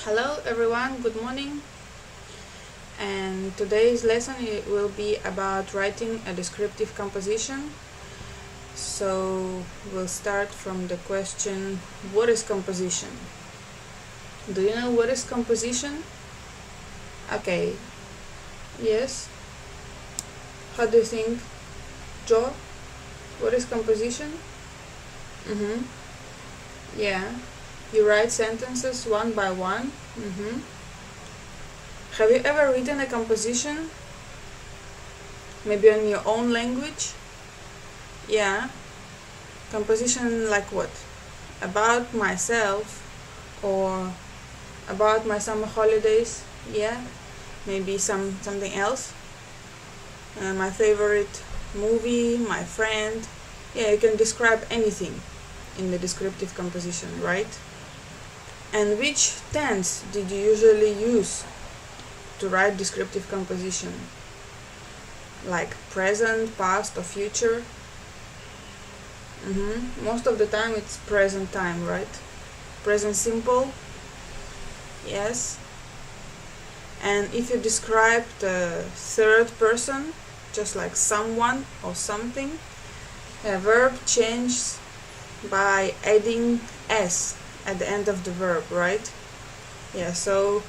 Hello everyone, good morning. And today's lesson will be about writing a descriptive composition. So we'll start from the question, what is composition? Do you know what is composition? Okay. Yes? How do you think? Joe? What is composition? Yeah. You write sentences one by one. Have you ever written a composition? Maybe in your own language? Yeah. Composition like what? About myself or about my summer holidays? Yeah. Maybe something else? My favorite movie, my friend. Yeah, you can describe anything in the descriptive composition, right? And which tense did you usually use to write descriptive composition? Like present, past, or future? Most of the time it's present time, right? Present simple? Yes. And if you describe the third person, just like someone or something, a verb changes by adding s at the end of the verb, right? Yeah, so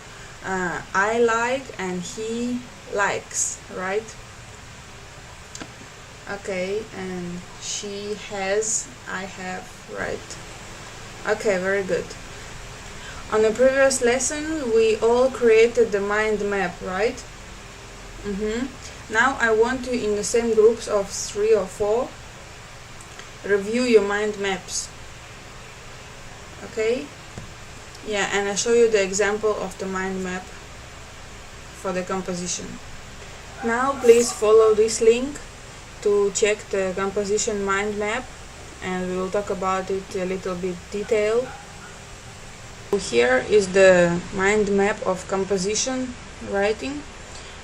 I like and he likes, right? Okay, and she has, I have, right? Okay, very good. On the previous lesson, we all created the mind map, right? Now I want you, in the same groups of 3 or 4, review your mind maps. Okay? Yeah, and I show you the example of the mind map for the composition. Now please follow this link to check the composition mind map, and we will talk about it a little bit detailed. Here is the mind map of composition writing,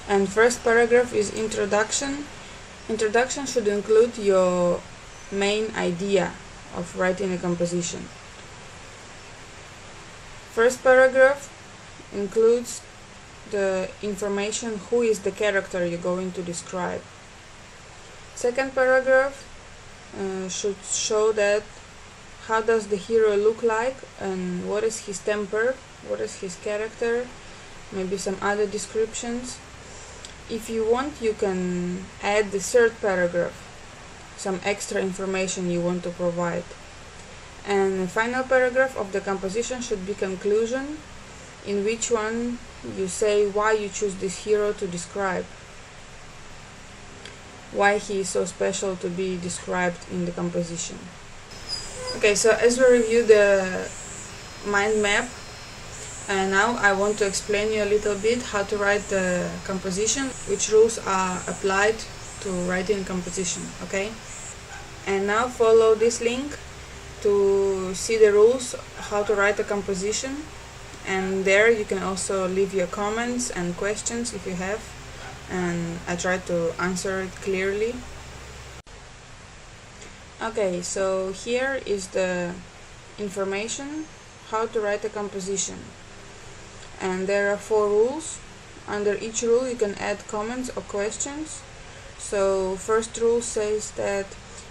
and first paragraph is introduction. Introduction should include your main idea of writing a composition. First paragraph includes the information who is the character you're going to describe. Second paragraph should show that how does the hero look like and what is his temper, what is his character, maybe some other descriptions. If you want, you can add the third paragraph, some extra information you want to provide. And the final paragraph of the composition should be conclusion, in which one you say why you choose this hero to describe, why he is so special to be described in the composition. Okay, so as we review the mind map, and now I want to explain you a little bit how to write the composition, which rules are applied to writing composition, okay? And now follow this link to see the rules how to write a composition, and there you can also leave your comments and questions if you have, and I try to answer it clearly. Okay, so here is the information how to write a composition, and there are 4 rules. Under each rule you can add comments or questions. So first rule says that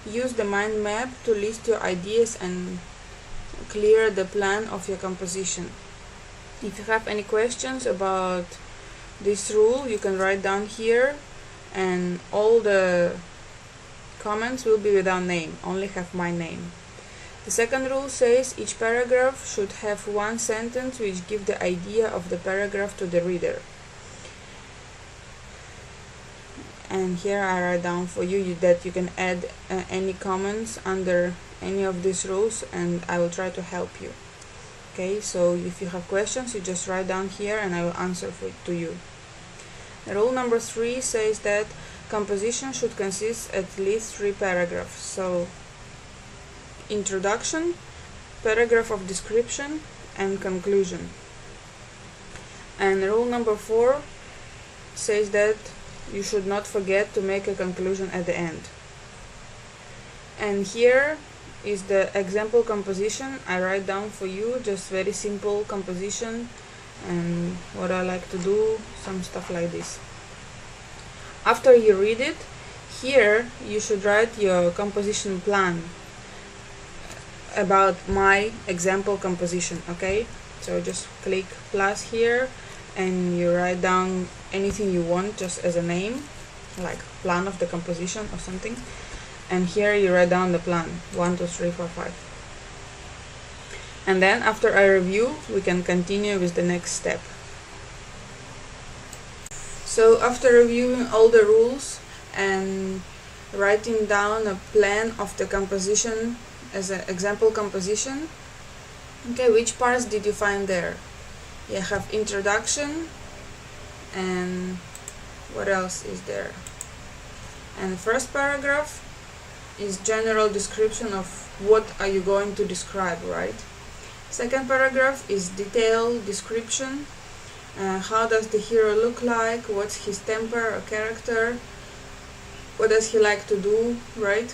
use the mind map to list your ideas and clear the plan of your composition. If you have any questions about this rule, you can write down here, and all the comments will be without name, only have my name. The second rule says each paragraph should have 1 sentence which gives the idea of the paragraph to the reader. And here I write down for you that you can add any comments under any of these rules, and I will try to help you. Okay, so if you have questions, you just write down here and I will answer to you. Rule number 3 says that composition should consist at least 3 paragraphs. So introduction, paragraph of description, and conclusion. And rule number 4 says that you should not forget to make a conclusion at the end. And here is the example composition I write down for you, just very simple composition, and what I like to do, some stuff like this. After you read it, here you should write your composition plan about my example composition. Okay, so just click plus here and you write down anything you want just as a name, like plan of the composition or something, and here you write down the plan 1 2 3 4 5. And then after I review, we can continue with the next step. So after reviewing all the rules and writing down a plan of the composition as an example composition, okay, which parts did you find there? You have introduction, and what else is there? And the first paragraph is general description of what are you going to describe, right? Second paragraph is detailed description. How does the hero look like? What's his temper or character? What does he like to do, right?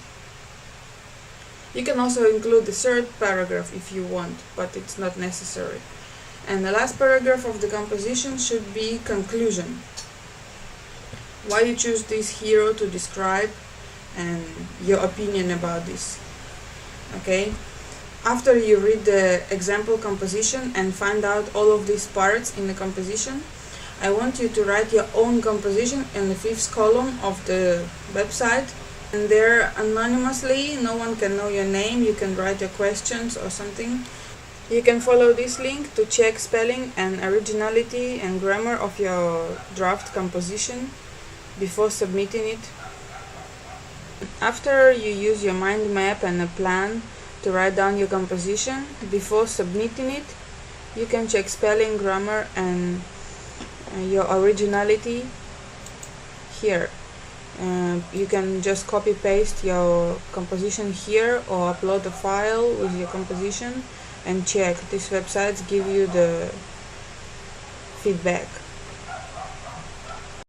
You can also include the third paragraph if you want, but it's not necessary. And the last paragraph of the composition should be conclusion. Why you choose this hero to describe and your opinion about this. Okay? After you read the example composition and find out all of these parts in the composition, I want you to write your own composition in the 5th column of the website. And there, anonymously, no one can know your name, you can write your questions or something. You can follow this link to check spelling and originality and grammar of your draft composition before submitting it. After you use your mind map and a plan to write down your composition, before submitting it, you can check spelling, grammar and your originality here. You can just copy paste your composition here or upload a file with your composition and check. These websites give you the feedback.